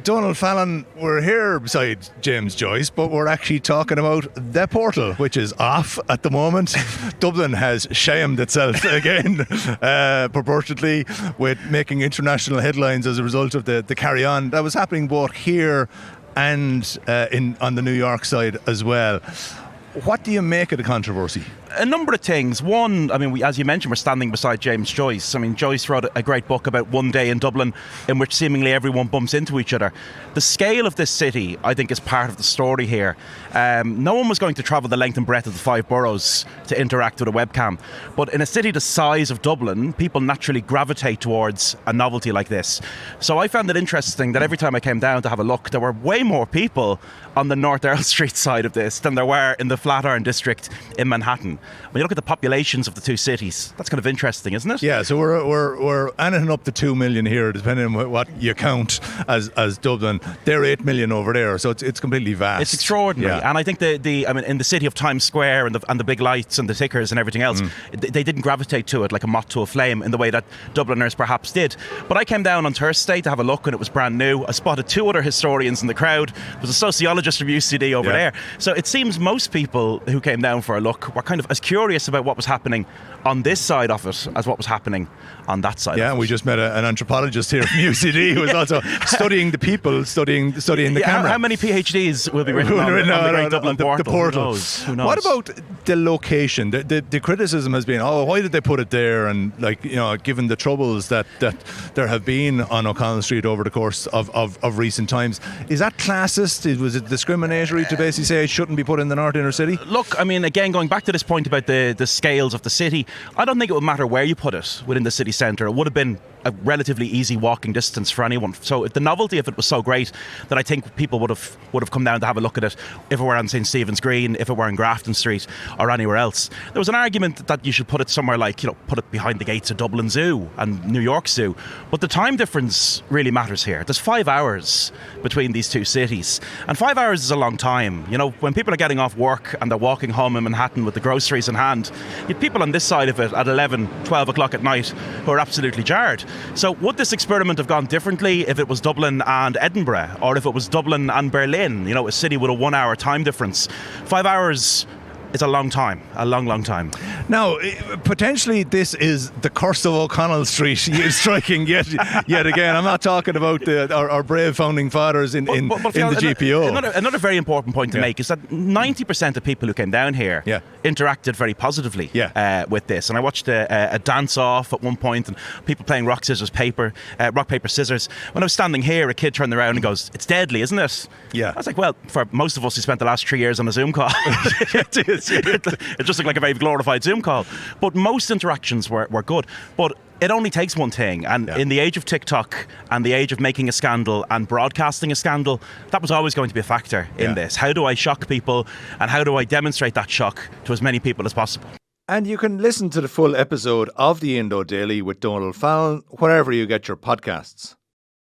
Donald Fallon, we're here beside James Joyce, but we're actually talking about the portal, which is off at the moment. Dublin has shamed itself again, proportionately, with making international headlines as a result of the carry-on that was happening both here and on the New York side as well. What do you make of the controversy? A number of things. One, I mean, as you mentioned, we're standing beside James Joyce. I mean, Joyce wrote a great book about one day in Dublin in which seemingly everyone bumps into each other. The scale of this city, I think, is part of the story here. No one was going to travel the length and breadth of the 5 boroughs to interact with a webcam. But in a city the size of Dublin, people naturally gravitate towards a novelty like this. So I found it interesting that every time I came down to have a look, there were way more people on the North Earl Street side of this than there were in the Flatiron district in Manhattan. When you look at the populations of the two cities, that's kind of interesting, isn't it? Yeah, so we're anything up to 2 million here, depending on what you count as Dublin. They're 8 million over there, so it's completely vast. It's extraordinary, yeah. And I think I mean, in the city of Times Square and the big lights and the tickers and everything else, they didn't gravitate to it like a moth to a flame in the way that Dubliners perhaps did. But I came down on Thursday to have a look, and it was brand new. I spotted 2 other historians in the crowd. There was a sociologist from UCD over there. So it seems most people who came down for a look were kind of as curious about what was happening on this side of it as what was happening on that side of it. Yeah, we just met an anthropologist here from UCD who was also studying the people, studying the camera. How many PhDs will be written on the Great Dublin Portal? The portal. Who knows? What about the location? The criticism has been, why did they put it there? And given the troubles that there have been on O'Connell Street over the course of recent times, is that classist? Was it discriminatory to basically say it shouldn't be put in the North Inner City? Look, I mean, again, going back to this point about the scales of the city, I don't think it would matter where you put it within the city centre. It would have been a relatively easy walking distance for anyone. So the novelty of it was so great that I think people would have come down to have a look at it if it were on St. Stephen's Green, if it were in Grafton Street or anywhere else. There was an argument that you should put it somewhere like, put it behind the gates of Dublin Zoo and New York Zoo. But the time difference really matters here. There's 5 hours between these two cities. And 5 hours is a long time. When people are getting off work and they're walking home in Manhattan with the groceries in hand, you have people on this side of it at 11, 12 o'clock at night who are absolutely jarred. So would this experiment have gone differently if it was Dublin and Edinburgh, or if it was Dublin and Berlin, a city with a 1 hour time difference? 5 hours is a long time, a long, long time. Now, potentially this is the curse of O'Connell Street striking yet again. I'm not talking about our brave founding fathers in the GPO. Another very important point to make is that 90% of people who came down here interacted very positively with this. And I watched a dance-off at one point and people playing rock, paper, scissors. When I was standing here, a kid turned around and goes, "It's deadly, isn't it?" Yeah. I was like, well, for most of us who spent the last 3 years on a Zoom call, it just looked like a very glorified Zoom call. But most interactions were good. But it only takes one thing, and in the age of TikTok and the age of making a scandal and broadcasting a scandal, that was always going to be a factor in this. How do I shock people, and how do I demonstrate that shock to as many people as possible? And you can listen to the full episode of the Indo Daily with Donald Fallon wherever you get your podcasts.